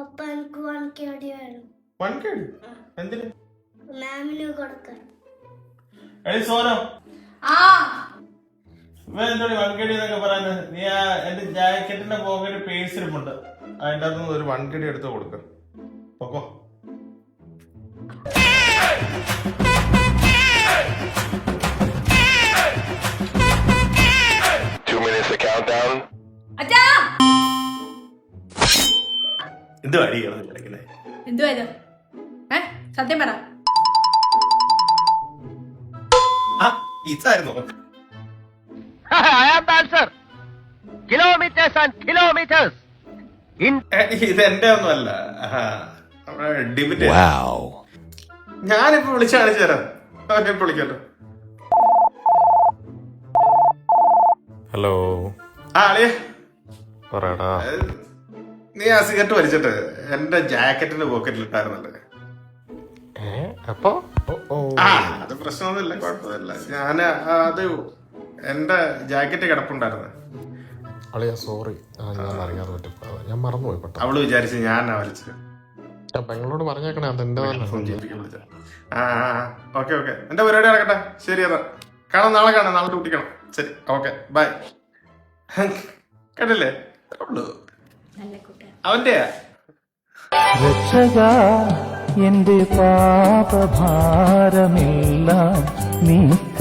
അപ്പൊ എനിക്ക് 1 KD വേണം. 1 KD? എന്തിന്? മാമിന് കൊടുക്കാൻ. എടി സോനോ, ആ ഇവൻ എന്തോടി 1 KD എന്നൊക്കെ പറയുന്നത്? നീ ആ എന്റെ ജാക്കറ്റിന്റെ പോക്കറ്റ് പേഴ്സ് ഇരിപ്പുണ്ട്, അതിന്റെ അകത്തുനിന്ന് ഒരു 1 KD എടുത്ത് കൊടുക്ക. പൊക്കോ. അച്ഛാ എന്ത് അടി കിടക്കുന്നേ? എന്തുവാ ഇത്? സത്യം പറ. ഇതായിരുന്നോ? Kilometers and kilometers. ഇത് എന്റെ ഒന്നും അല്ല, ഡിബിറ്റ്. ഞാനിപ്പോ വിളിച്ചു കാണിച്ചു തരാം. ഇപ്പൊ വിളിക്കല്ലോ. ഹലോ. ആ അളിയ പറയടാ. നീ ആ സിഗരറ്റ് വലിച്ചിട്ട് എന്റെ ജാക്കറ്റിന്റെ പോക്കറ്റിൽ ഇട്ടായിരുന്നല്ലേ? അപ്പൊ ആ അത് പ്രശ്നമൊന്നുമില്ല, കുഴപ്പമില്ല. ഞാൻ അത് എന്റെ ജാക്കറ്റ് കിടപ്പുണ്ടായിരുന്നു. അളിയ സോറി, ഞാൻ അറിയാതെ പറ്റും, ഞാൻ മറന്നുപോയി പെട്ടെന്ന്. അവള് വിചാരിച്ച് ഞാനാ വലിച്ചത്. പെങ്ങളോട് പറഞ്ഞേക്കണേ അതെന്റെ ആ ഓക്കെ ഓക്കെ, എന്റെ പരിപാടി നടക്കട്ടെ. ശരി എന്നാ കാണാം, നാളെ കാണാം, നാളെ ഡ്യൂട്ടിക്കണം. ശരി ഓക്കെ ബൈ. കേട്ടില്ലേ? അവന്റെയാ രക്ഷക എന്റെ പാപഭാരമെല്ലാം നീക്ക